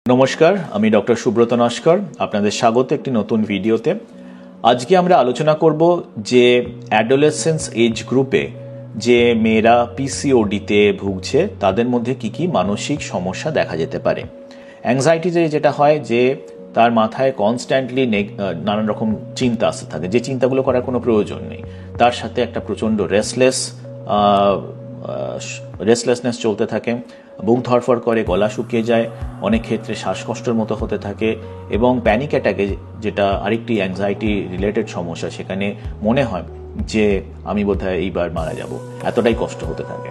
নমস্কার, আমি ডক্টর সুব্রত নস্কর। আপনাদের স্বাগত একটি নতুন ভিডিওতে। আজকে আমরা আলোচনা করব যে অ্যাডোলেসেন্স এজ গ্রুপে যে মেয়েরা পিসিওডিতে ভুগছে তাদের মধ্যে কি কি মানসিক সমস্যা দেখা যেতে পারে। অ্যাংজাইটিতে যেটা হয় যে তার মাথায় কনস্ট্যান্টলি নানান রকম চিন্তা আসতে থাকে, যে চিন্তাগুলো করার কোনো প্রয়োজন নেই। তার সাথে একটা প্রচণ্ড রেস্টলেসনেস চলতে থাকে, বুক ধরফর করে, গলা শুকিয়ে যায়, অনেক ক্ষেত্রে শ্বাসকষ্টের মতো হতে থাকে এবং প্যানিক অ্যাটাকে, যেটা আরেকটি অ্যাংজাইটি রিলেটেড সমস্যা, সেখানে মনে হয় যে আমি বোধহয় এইবার মারা যাব, এতটাই কষ্ট হতে থাকে।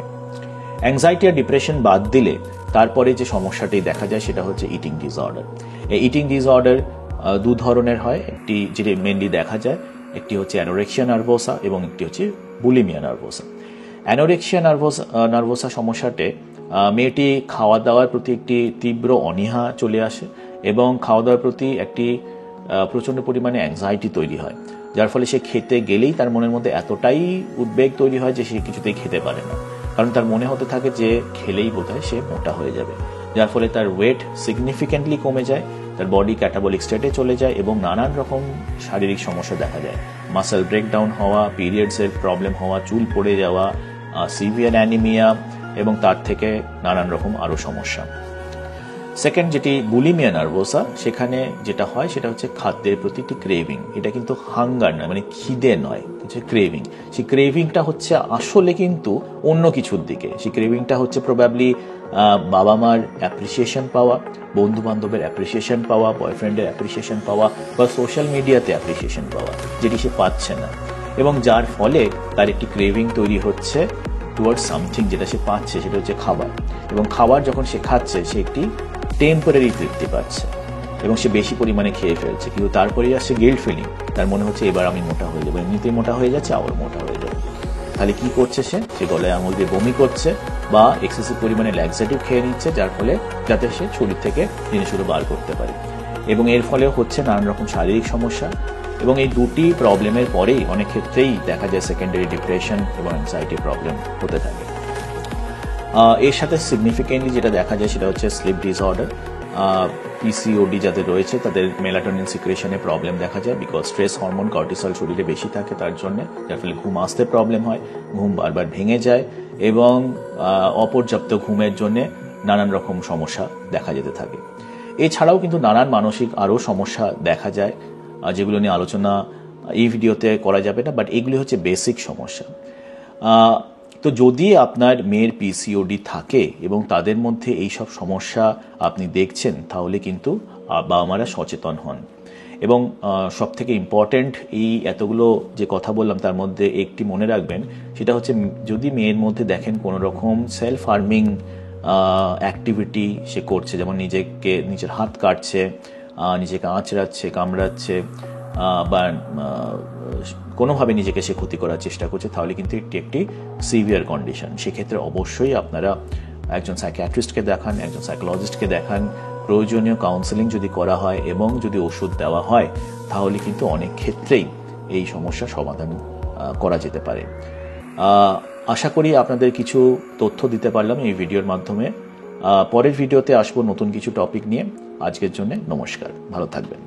অ্যাংজাইটি আর ডিপ্রেশন বাদ দিলে তারপরে যে সমস্যাটি দেখা যায় সেটা হচ্ছে ইটিং ডিসঅর্ডার। এই ইটিং ডিসঅর্ডার দু ধরনের হয়, একটি যেটি মেনলি দেখা যায়, একটি হচ্ছে অ্যানোরেক্সিয়া নার্ভোসা এবং একটি হচ্ছে বুলিমিয়া নার্ভোসা। অ্যানোরেক্সিয়া নার্ভোসা সমস্যাতে মেয়েটি খাওয়া দাওয়ার প্রতি একটি তীব্র অনীহা চলে আসে এবং খাওয়া দাওয়ার প্রতি একটি প্রচণ্ড পরিমাণে অ্যাংজাইটি তৈরি হয়, যার ফলে সে খেতে গেলেই তার মনের মধ্যে এতটাই উদ্বেগ তৈরি হয় যে সে কিছুতেই খেতে পারে না, কারণ তার মনে হতে থাকে যে খেলেই বোধহয় সে মোটা হয়ে যাবে, যার ফলে তার ওয়েট সিগনিফিক্যান্টলি কমে যায়, তার বডি ক্যাটাবলিক স্টেটে চলে যায় এবং নানান রকম শারীরিক সমস্যা দেখা যায়। মাসেল ব্রেকডাউন হওয়া, পিরিয়ডসের প্রবলেম হওয়া, চুল পড়ে যাওয়া, সিভিয়ার অ্যানিমিয়া এবং তার থেকে নানান রকম আরও সমস্যা। সেকেন্ড, যেটি বুলিমিয়া নার্ভোসা, সেখানে যেটা হয় সেটা হচ্ছে খাদ্যের প্রতি একটি ক্রেভিং। এটা কিন্তু হাঙ্গার নয়, মানে খিদে নয়, হচ্ছে ক্রেভিং। সেই ক্রেভিংটা হচ্ছে আসলে কিন্তু অন্য কিছুর দিকে। সেই ক্রেভিংটা হচ্ছে প্রবাবলি বাবা মার অ্যাপ্রিসিয়েশন পাওয়া, বন্ধু বান্ধবের অ্যাপ্রিসিয়েশন পাওয়া, বয়ফ্রেন্ডের অ্যাপ্রিসিয়েশন পাওয়া বা সোশ্যাল মিডিয়াতে অ্যাপ্রিসিয়েশন পাওয়া, যেটি সে পাচ্ছে না, এবং যার ফলে তার একটি ক্রেভিং তৈরি হচ্ছে টুয়ার্ডস সামথিং, যেটা সে পাচ্ছে সেটা হচ্ছে খাবার। এবং খাবার যখন সে খাচ্ছে সে একটি টেম্পোরারি তৃপ্তি পাচ্ছে এবং সে বেশি পরিমাণে খেয়ে ফেলছে, কিন্তু তারপরেই আসছে গিল্ট ফিলিং। তার মনে হচ্ছে এবার আমি মোটা হয়ে যাবো, এমনিতেই মোটা হয়ে যাচ্ছে, আবার মোটা হয়ে যাবে। তাহলে কি করছে সে গলায় আঙুল দিয়ে বমি করছে বা এক্সেসিভ পরিমাণে ল্যাক্সেটিভ খেয়ে নিচ্ছে, যার ফলে যাতে সে শরীর থেকে জিনিসগুলো বার করতে পারে। এবং এর ফলেও হচ্ছে নানান রকম শারীরিক সমস্যা। এবং এই দুটি প্রবলেমের পরেই অনেক ক্ষেত্রেই দেখা যায় সেকেন্ডারি ডিপ্রেশন এবং অ্যাংজাইটি প্রবলেম হতে থাকে। এর সাথে সিগনিফিকেন্টলি যেটা দেখা যায় সেটা হচ্ছে স্লিপ ডিসঅর্ডার। পিসিওডি যাদের রয়েছে তাদের মেলাটোনিন সিক্রেশনে প্রবলেম দেখা যায়, বিকজ স্ট্রেস হরমোন কর্টিসল শরীরে বেশি থাকে তার জন্য, যার ফলে ঘুম আসতে প্রবলেম হয়, ঘুম বারবার ভেঙে যায় এবং অপর্যাপ্ত ঘুমের জন্য নানান রকম সমস্যা দেখা যেতে থাকে। এছাড়াও কিন্তু নানান মানসিক আরও সমস্যা দেখা যায়, যেগুলো নিয়ে আলোচনা এই ভিডিওতে করা যাবে না, বাট এগুলি হচ্ছে বেসিক সমস্যা। তো যদি আপনার মেয়ের পিসিওডি থাকে এবং তাদের মধ্যে এই সব সমস্যা আপনি দেখছেন, তাহলে কিন্তু বাবা মারা সচেতন হন। এবং সব থেকে ইম্পর্ট্যান্ট, এই এতগুলো যে কথা বললাম তার মধ্যে একটি মনে রাখবেন, সেটা হচ্ছে যদি মেয়ের মধ্যে দেখেন কোনো রকম সেলফ হার্মিং অ্যাক্টিভিটি সে করছে, যেমন নিজের হাত কাটছে, নিজেকে আঁচড়াচ্ছে, কামড়াচ্ছে বা কোনোভাবে নিজেকে সে ক্ষতি করার চেষ্টা করছে, তাহলে কিন্তু এটি একটি সিভিয়ার কন্ডিশন। সেক্ষেত্রে অবশ্যই আপনারা একজন সাইকিয়াট্রিস্টকে দেখান, একজন সাইকোলজিস্টকে দেখান। প্রয়োজনীয় কাউন্সেলিং যদি করা হয় এবং যদি ওষুধ দেওয়া হয়, তাহলে কিন্তু অনেক ক্ষেত্রেই এই সমস্যার সমাধান করা যেতে পারে। আশা করি আপনাদের কিছু তথ্য দিতে পারলাম এই ভিডিওর মাধ্যমে। পরের ভিডিওতে আসবো নতুন কিছু টপিক নিয়ে। আজকের জন্য নমস্কার, ভালো থাকবেন।